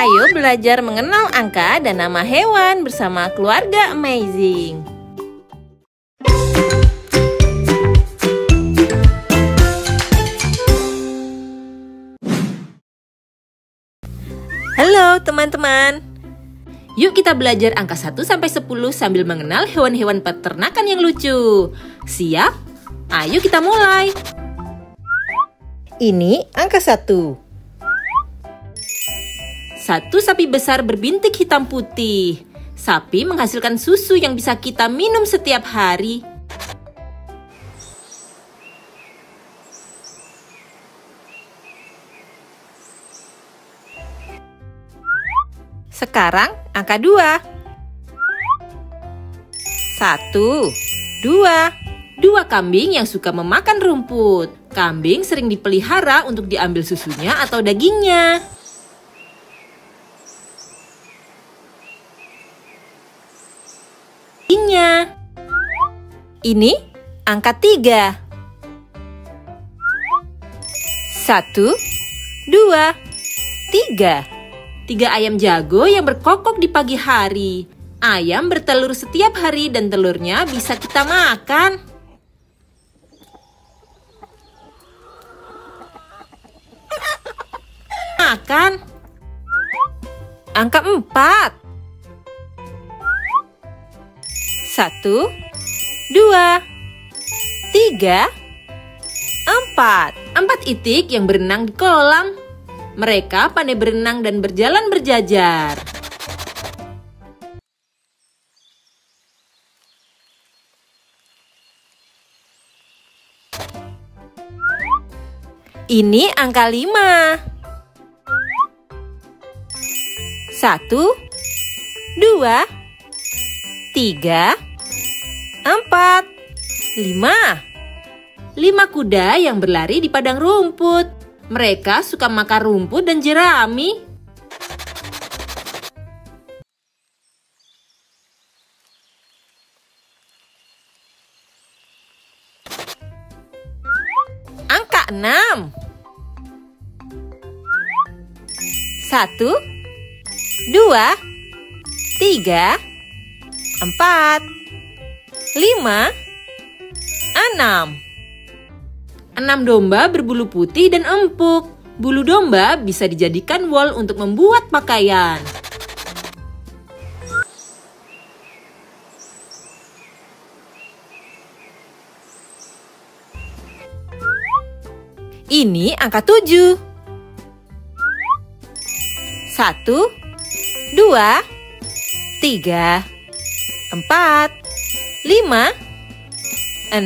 Ayo belajar mengenal angka dan nama hewan bersama keluarga Amazing. Halo teman-teman. Yuk kita belajar angka 1 sampai 10 sambil mengenal hewan-hewan peternakan yang lucu. Siap? Ayo kita mulai. Ini angka 1. Satu sapi besar berbintik hitam putih. Sapi menghasilkan susu yang bisa kita minum setiap hari. Sekarang angka 2. 1, 2. 2 kambing yang suka memakan rumput. Kambing sering dipelihara untuk diambil susunya atau dagingnya. Ini angka 3. 1, 2, 3. 3 ayam jago yang berkokok di pagi hari. Ayam bertelur setiap hari dan telurnya bisa kita makan. Angka 4. 1, 2, 3, 4. 4 itik yang berenang di kolam. Mereka pandai berenang dan berjalan berjajar. Ini angka 5. 1, 2, 3, 4, 5. 5 kuda yang berlari di padang rumput. Mereka suka makan rumput dan jerami. Angka 6. 1, 2, 3, 4, 5, 6. 6 domba berbulu putih dan empuk. Bulu domba bisa dijadikan wol untuk membuat pakaian. Ini angka 7. 1, 2, 3, 4, 5, 6,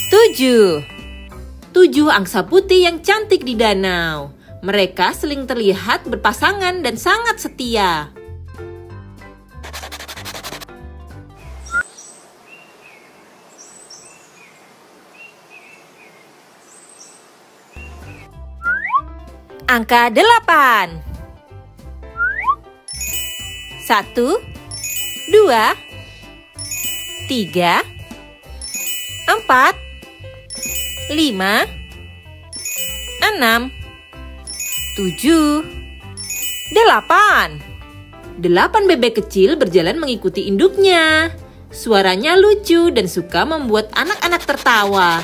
7. 7 angsa putih yang cantik di danau. Mereka sering terlihat berpasangan dan sangat setia. Angka 8. 1, 2, 3, 4, 5, 6, 7, 8. 8 bebek kecil berjalan mengikuti induknya. Suaranya lucu dan suka membuat anak-anak tertawa.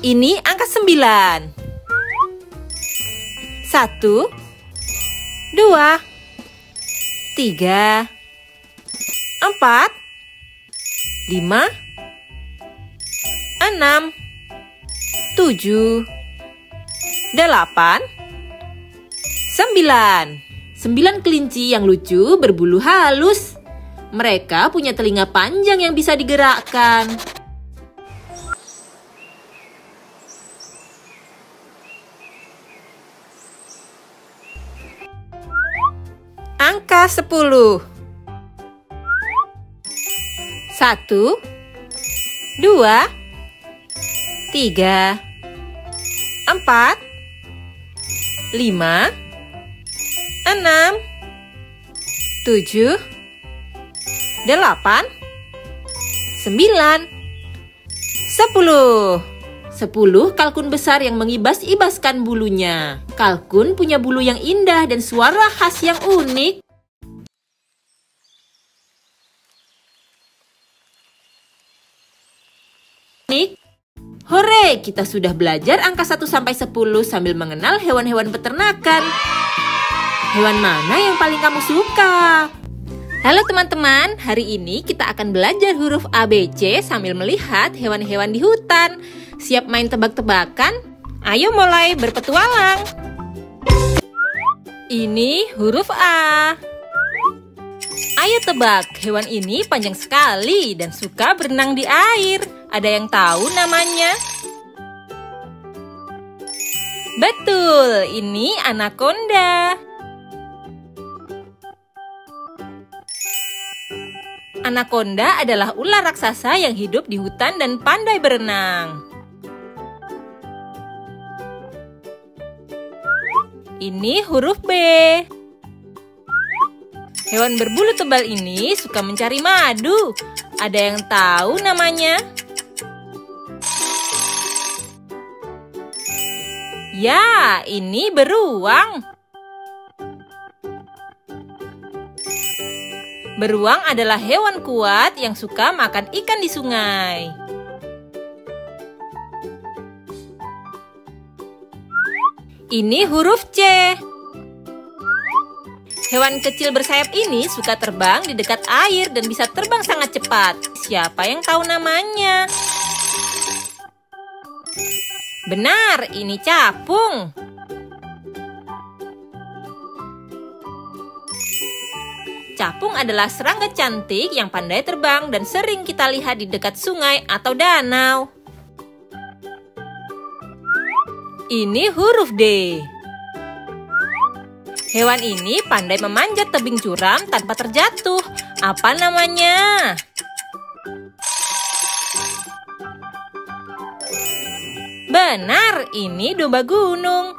Ini angka 9. 1, 2, 3, 4, 5, 6, 7, 8, 9. 9 kelinci yang lucu berbulu halus. Mereka punya telinga panjang yang bisa digerakkan. Angka 10. 1, 2, 3, 4, 5, 6, 7, 8, 9. 10. 10 kalkun besar yang mengibas-ibaskan bulunya. Kalkun punya bulu yang indah dan suara khas yang unik. Hore, kita sudah belajar angka 1 sampai 10 sambil mengenal hewan-hewan peternakan. Hewan mana yang paling kamu suka? Halo teman-teman, hari ini kita akan belajar huruf ABC sambil melihat hewan-hewan di hutan. Siap main tebak-tebakan? Ayo mulai berpetualang. Ini huruf A. Ayo tebak, hewan ini panjang sekali dan suka berenang di air. Ada yang tahu namanya? Betul, ini anaconda. Anaconda adalah ular raksasa yang hidup di hutan dan pandai berenang. Ini huruf B. Hewan berbulu tebal ini suka mencari madu. Ada yang tahu namanya? Ya, ini beruang. Beruang adalah hewan kuat yang suka makan ikan di sungai. Ini huruf C. Hewan kecil bersayap ini suka terbang di dekat air dan bisa terbang sangat cepat. Siapa yang tahu namanya? Benar, ini capung. Capung adalah serangga cantik yang pandai terbang dan sering kita lihat di dekat sungai atau danau. Ini huruf D. Hewan ini pandai memanjat tebing curam tanpa terjatuh. Apa namanya? Benar, ini domba gunung.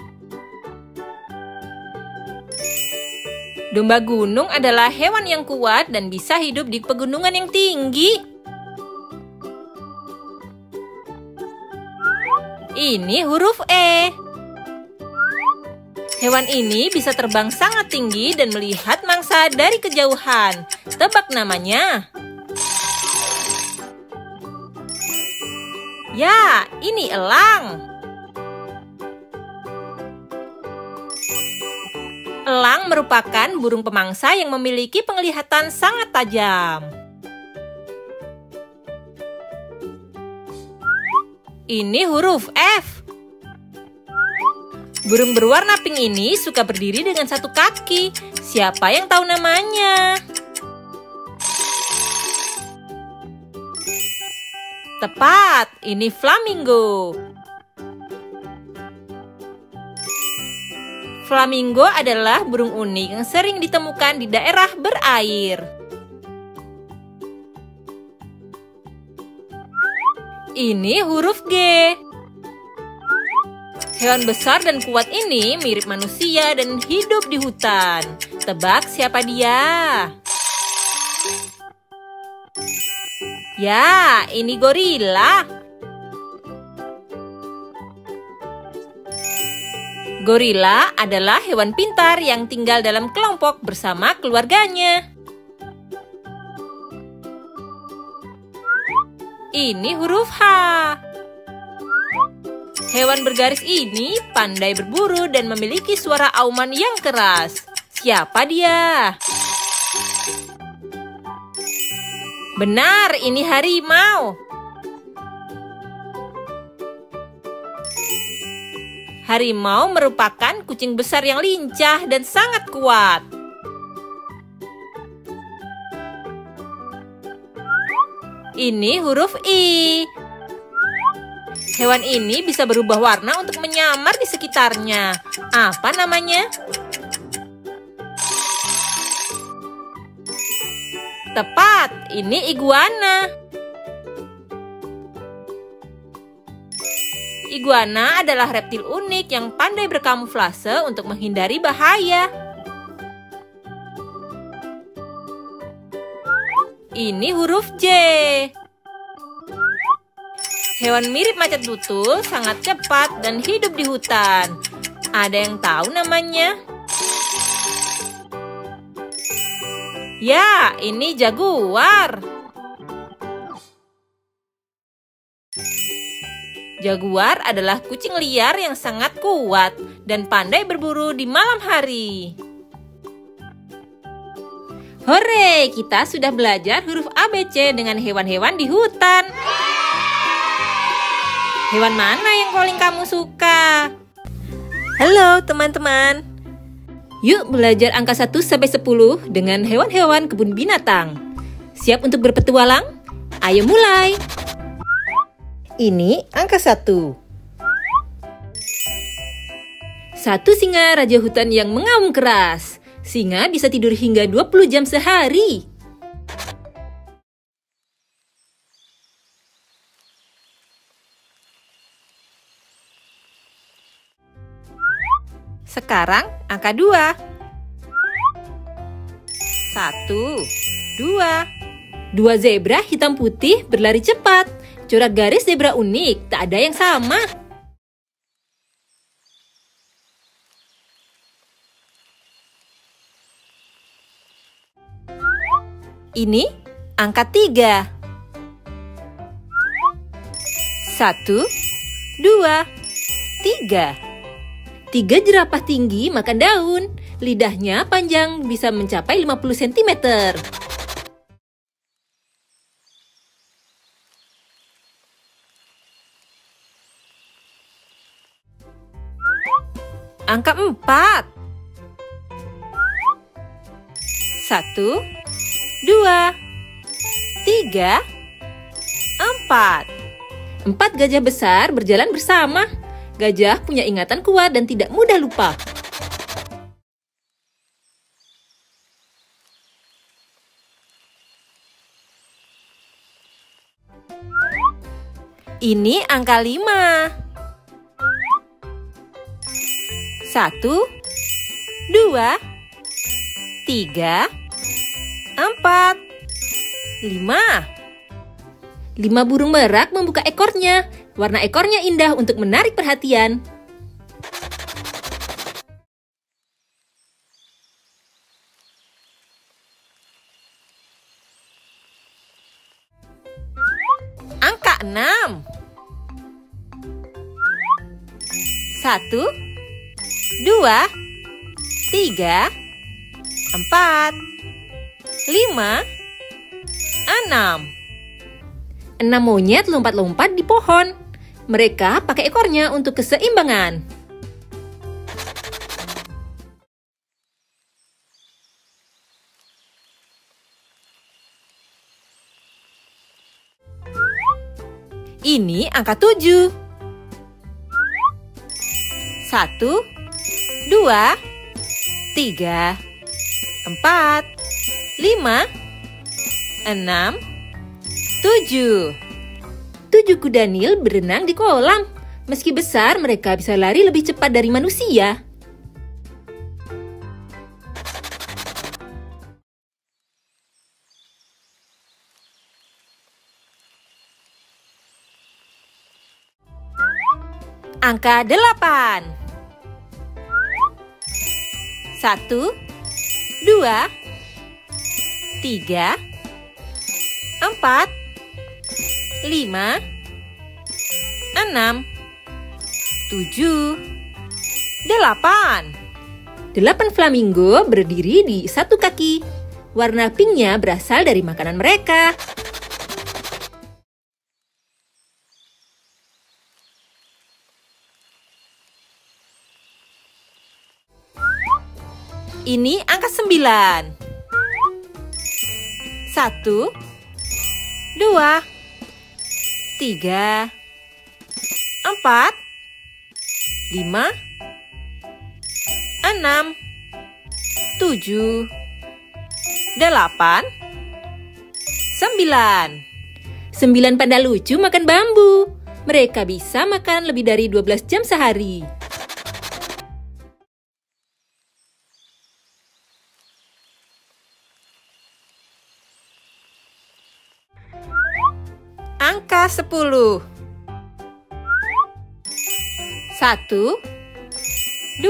Domba gunung adalah hewan yang kuat dan bisa hidup di pegunungan yang tinggi. Ini huruf E. Hewan ini bisa terbang sangat tinggi dan melihat mangsa dari kejauhan. Tebak namanya. Ya, ini elang. Elang merupakan burung pemangsa yang memiliki penglihatan sangat tajam. Ini huruf F. Burung berwarna pink ini suka berdiri dengan satu kaki. Siapa yang tahu namanya? Tepat, ini flamingo. Flamingo adalah burung unik yang sering ditemukan di daerah berair. Ini huruf G. Hewan besar dan kuat ini mirip manusia dan hidup di hutan. Tebak siapa dia? Ya, ini gorila. Gorila adalah hewan pintar yang tinggal dalam kelompok bersama keluarganya. Ini huruf H. Hewan bergaris ini pandai berburu dan memiliki suara auman yang keras. Siapa dia? Benar, ini harimau. Harimau merupakan kucing besar yang lincah dan sangat kuat. Ini huruf I. Hewan ini bisa berubah warna untuk menyamar di sekitarnya. Apa namanya? Tepat, ini iguana. Iguana adalah reptil unik yang pandai berkamuflase untuk menghindari bahaya. Ini huruf J. Hewan mirip macan tutul sangat cepat dan hidup di hutan. Ada yang tahu namanya? Ya, ini jaguar. Jaguar adalah kucing liar yang sangat kuat dan pandai berburu di malam hari. Hore, kita sudah belajar huruf ABC dengan hewan-hewan di hutan. Hewan mana yang paling kamu suka? Halo teman-teman. Yuk belajar angka 1 sampai 10 dengan hewan-hewan kebun binatang. Siap untuk berpetualang? Ayo mulai. Ini angka 1. Satu singa raja hutan yang mengaum keras. Singa bisa tidur hingga 20 jam sehari. Sekarang angka 2. 1, 2. Dua zebra hitam putih berlari cepat. Corak garis zebra unik, tak ada yang sama. Ini angka 3. 1, 2, 3. 3 jerapah tinggi makan daun. Lidahnya panjang bisa mencapai 50 cm. Angka 4. 1, 2, 3, 4. 4 gajah besar berjalan bersama. Gajah punya ingatan kuat dan tidak mudah lupa. Ini angka 5. 1, 2, 3, 4, 5. 5 burung merak membuka ekornya. Warna ekornya indah untuk menarik perhatian. Angka 6. 1, 2, 3, 4, 5, 6. 6 monyet lompat-lompat di pohon. Mereka pakai ekornya untuk keseimbangan. Ini angka 7. 1, 2, 3, 4, 5, 6, 7. 7 kuda Nil berenang di kolam. Meski besar, mereka bisa lari lebih cepat dari manusia. Angka 8. 1, 2, 3, 4, 5, 6, 7, 8. 8 flamingo berdiri di satu kaki. Warna pinknya berasal dari makanan mereka. Ini angka 9. 1, 2, 3, 4, 5, 6, 7, 8, 9. 9 panda lucu makan bambu. Mereka bisa makan lebih dari 12 jam sehari. Angka 10. 1, 2,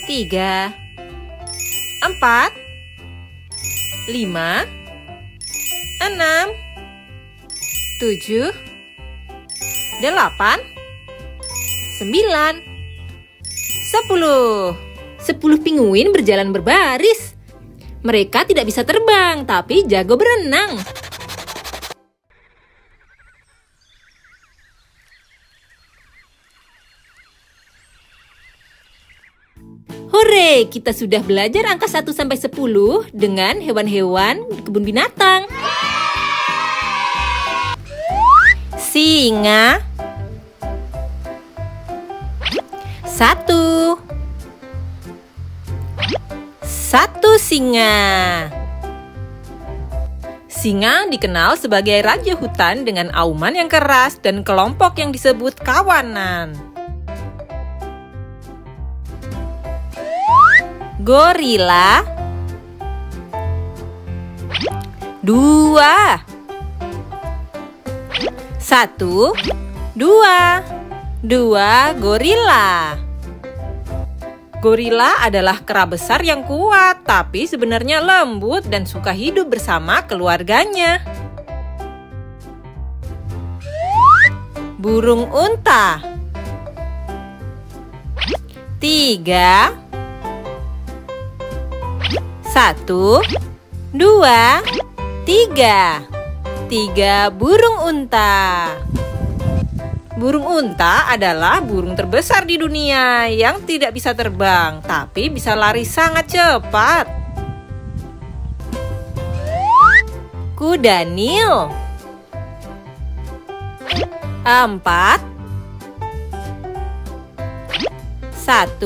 3, 4, 5, 6, 7, 8, 9, 10. 10 pinguin berjalan berbaris. Mereka tidak bisa terbang, tapi jago berenang. Hore, kita sudah belajar angka 1 sampai 10 dengan hewan-hewan kebun binatang. Singa. 1. 1 singa. Singa dikenal sebagai raja hutan dengan auman yang keras dan kelompok yang disebut kawanan. Gorila. 2. 1, 2. 2 gorila. Gorila adalah kera besar yang kuat, tapi sebenarnya lembut dan suka hidup bersama keluarganya. Burung unta. 3. 1, 2, 3. 3 burung unta. Burung unta adalah burung terbesar di dunia yang tidak bisa terbang, tapi bisa lari sangat cepat. Kuda Nil. 4. 1,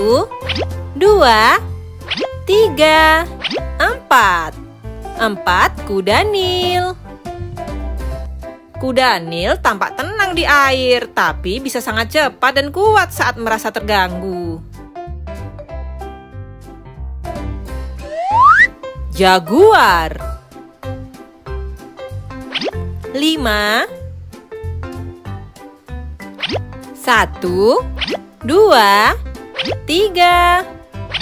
2, 3, 4. 4 kuda Nil. Kuda Nil tampak tenang di air, tapi bisa sangat cepat dan kuat saat merasa terganggu. Jaguar. 5. 1, 2, 3,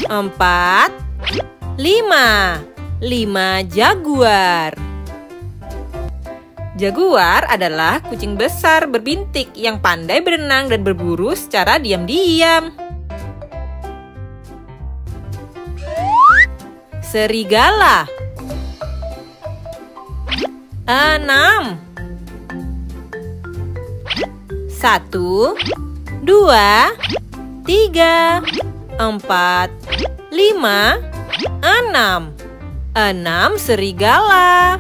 4, 5. 5 jaguar. Jaguar adalah kucing besar berbintik yang pandai berenang dan berburu secara diam-diam. Serigala. 6. 1, 2, 3, 4, 5, 6. 6 serigala.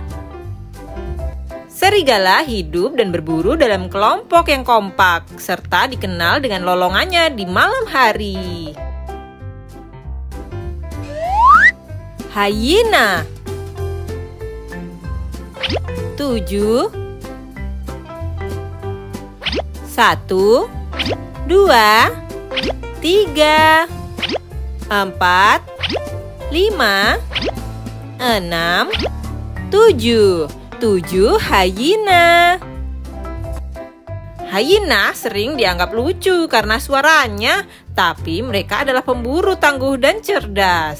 Serigala hidup dan berburu dalam kelompok yang kompak, serta dikenal dengan lolongannya di malam hari. Hyena. 7. 1, 2, 3, 4, 5, 6, 7. 7 hyena. Hyena sering dianggap lucu karena suaranya, tapi mereka adalah pemburu tangguh dan cerdas.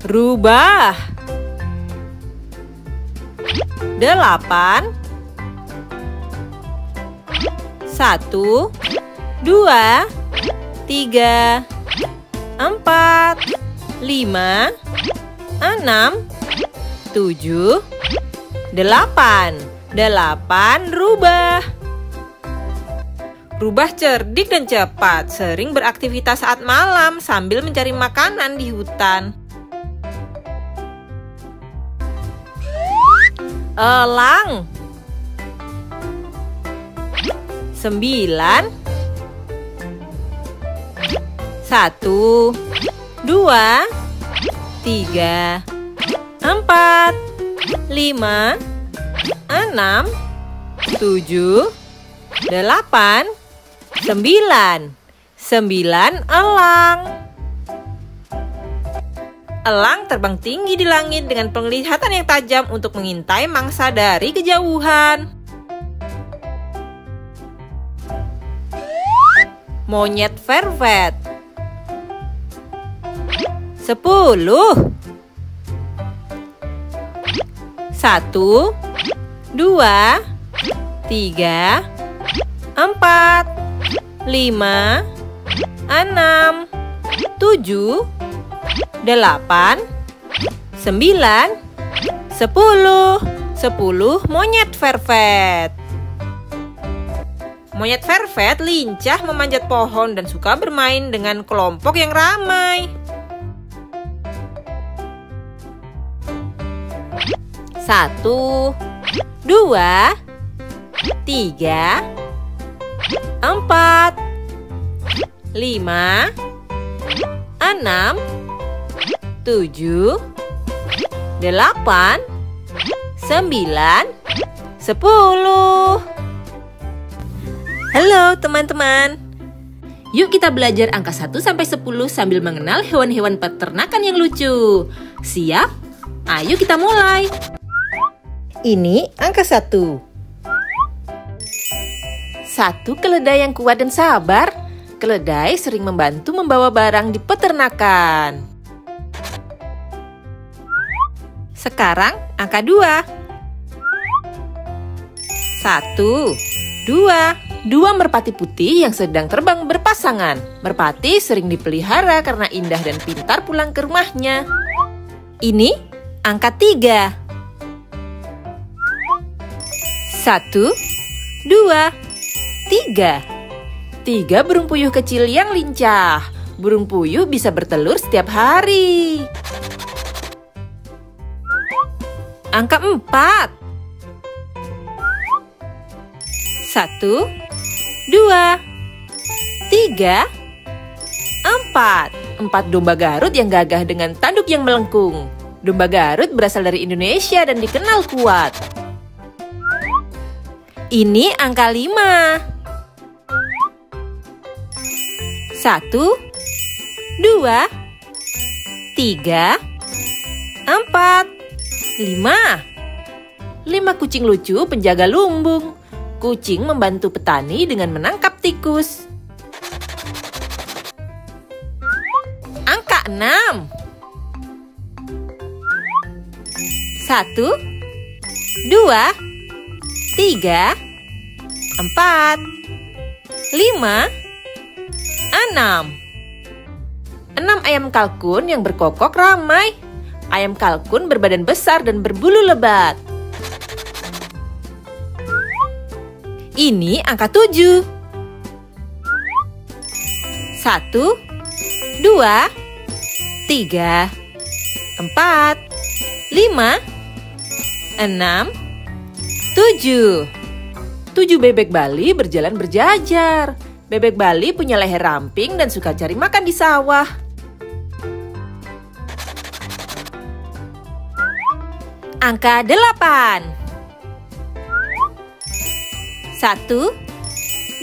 Rubah. 8. 1, 2, 3, 4, 5, 6, 7, 8. 8 rubah. Rubah cerdik dan cepat, sering beraktivitas saat malam sambil mencari makanan di hutan. Elang. 9. 1, 2, 3, 4, 5, 6, 7, 8, 9. 9 elang. Elang terbang tinggi di langit dengan penglihatan yang tajam untuk mengintai mangsa dari kejauhan. monyet vervet. 10. 1, 2, 3, 4, 5, 6, 7, 8, 9, 10. 10 monyet vervet. Monyet vervet lincah memanjat pohon dan suka bermain dengan kelompok yang ramai. 1, 2, 3, 4, 5, 6, 7, 8, 9, 10. Halo teman-teman. Yuk kita belajar angka 1 sampai 10 sambil mengenal hewan-hewan peternakan yang lucu. Siap? Ayo kita mulai. Ini angka 1. 1 keledai yang kuat dan sabar. Keledai sering membantu membawa barang di peternakan. Sekarang angka 2. 1, 2. 2 merpati putih yang sedang terbang berpasangan. Merpati sering dipelihara karena indah dan pintar pulang ke rumahnya. Ini angka 3. 1, 2, 3. 3 burung puyuh kecil yang lincah. Burung puyuh bisa bertelur setiap hari. Angka 4. 1, 2, 3, 4. 4 domba Garut yang gagah dengan tanduk yang melengkung. Domba Garut berasal dari Indonesia dan dikenal kuat. Ini angka 5. 1, 2, 3, 4, 5. 5 kucing lucu penjaga lumbung. Kucing membantu petani dengan menangkap tikus. Angka 6. 1, 2, 3, 4, 5, 6. 6 ayam kalkun yang berkokok ramai. Ayam kalkun berbadan besar dan berbulu lebat. Ini angka 7. 1, 2, 3, 4, 5, 6, 7. 7 bebek Bali berjalan berjajar. Bebek Bali punya leher ramping dan suka cari makan di sawah. Angka 8. 1,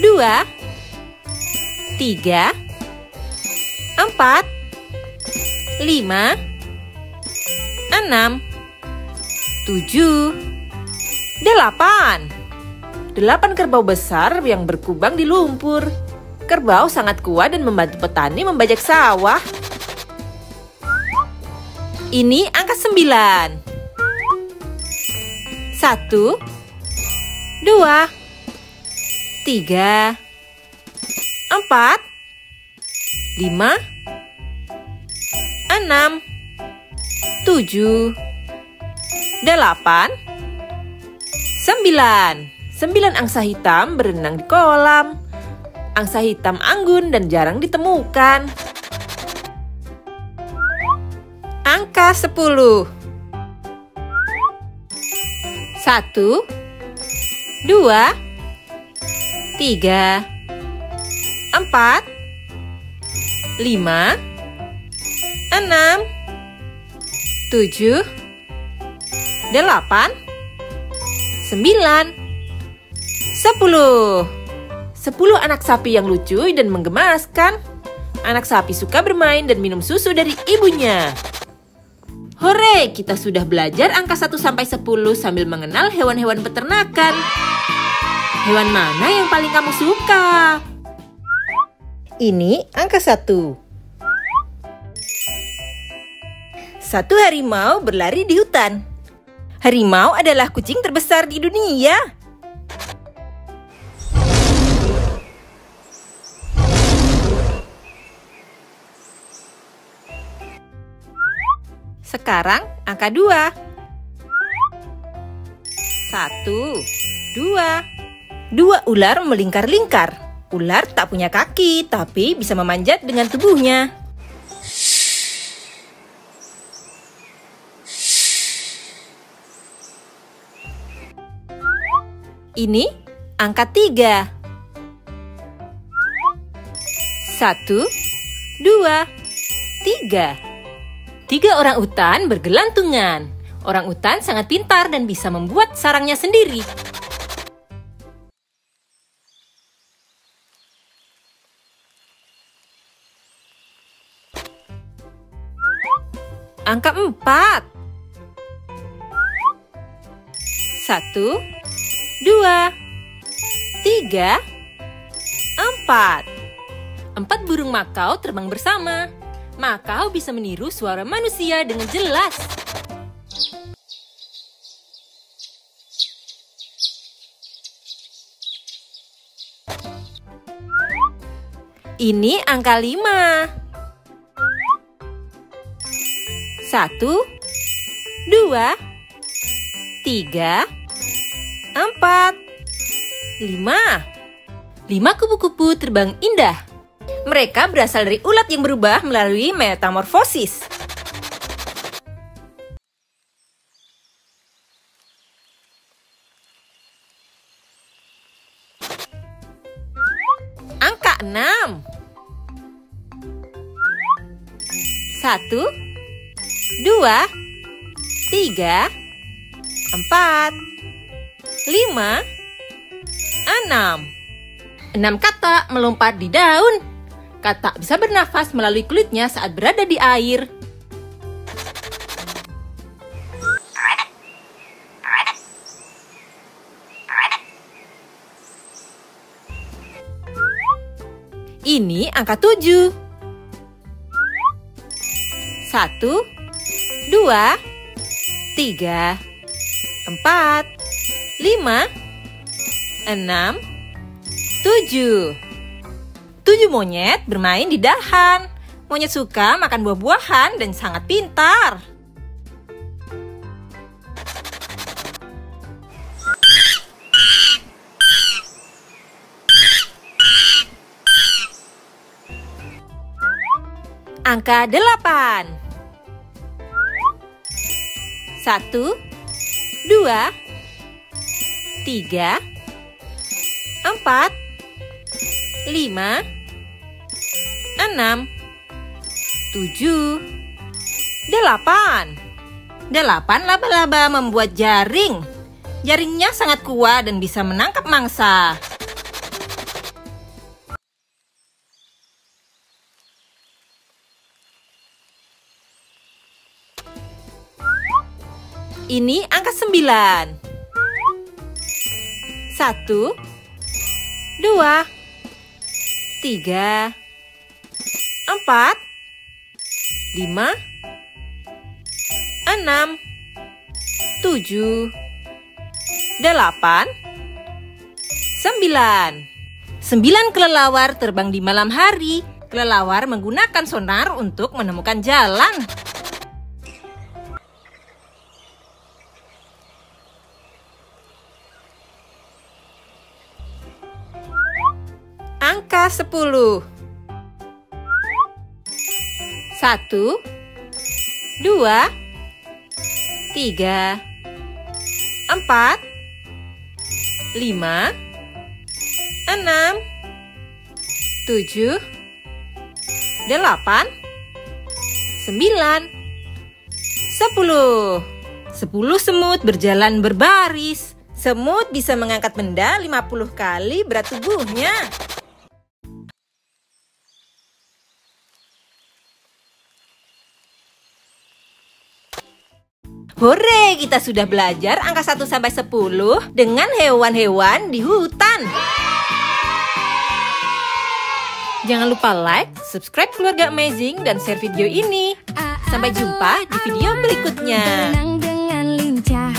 2, 3, 4, 5, 6, 7, 8. 8 kerbau besar yang berkubang di lumpur. Kerbau sangat kuat dan membantu petani membajak sawah. Ini angka 9. 1, 2, 3, 4, 5, 6, 7, 8, 9. 9 angsa hitam berenang di kolam. Angsa hitam anggun dan jarang ditemukan. Angka 10. 1, 2, 3, 4, 5, 6, 7, 8, 9, 10. 10 anak sapi yang lucu dan menggemaskan. Anak sapi suka bermain dan minum susu dari ibunya. Hore, kita sudah belajar angka 1 sampai 10 sambil mengenal hewan-hewan peternakan. Hewan mana yang paling kamu suka? Ini angka 1. Satu harimau berlari di hutan. Harimau adalah kucing terbesar di dunia. Sekarang angka 2. 1, 2. 2 ular melingkar-lingkar. Ular tak punya kaki, tapi bisa memanjat dengan tubuhnya. Ini angka 3. 1, 2, 3. 3 orang utan bergelantungan. Orang utan sangat pintar dan bisa membuat sarangnya sendiri. Angka 4. 1, 2, 3, 4. 4 burung makau terbang bersama. Makau bisa meniru suara manusia dengan jelas. Ini angka 5. 1, 2, 3, 4, 5. 5 kupu-kupu terbang indah. Mereka berasal dari ulat yang berubah melalui metamorfosis. Angka 6. 1, 2, 3, 4, 5, 6. 6 katak melompat di daun. Katak bisa bernafas melalui kulitnya saat berada di air. Ini angka 7. 1, 2, 3, 4, 5, 6, 7. 7 monyet bermain di dahan. Monyet suka makan buah-buahan dan sangat pintar. Angka 8. 1, 2, 3, 4, 5, 6, 7, 8. 8 laba-laba membuat jaring. Jaringnya sangat kuat dan bisa menangkap mangsa. Ini angka 9. 1, 2, 3, 4, 5, 6, 7, 8, 9. 9 kelelawar terbang di malam hari. Kelelawar menggunakan sonar untuk menemukan jalan. Angka 10. 1, 2, 3, 4, 5, 6, 7, 8, 9, 10. 10 semut berjalan berbaris. Semut bisa mengangkat benda 50 kali berat tubuhnya. Hore, kita sudah belajar angka 1 sampai 10 dengan hewan-hewan di hutan. Jangan lupa like, subscribe Keluarga Amazing, dan share video ini. Sampai jumpa di video berikutnya. Berenang dengan lincah,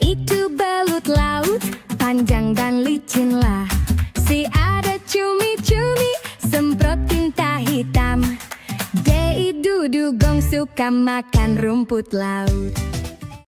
itu belut laut, panjang dan licinlah. Si ada cumi-cumi, semprot tinta hitam. Dudugong suka makan rumput laut.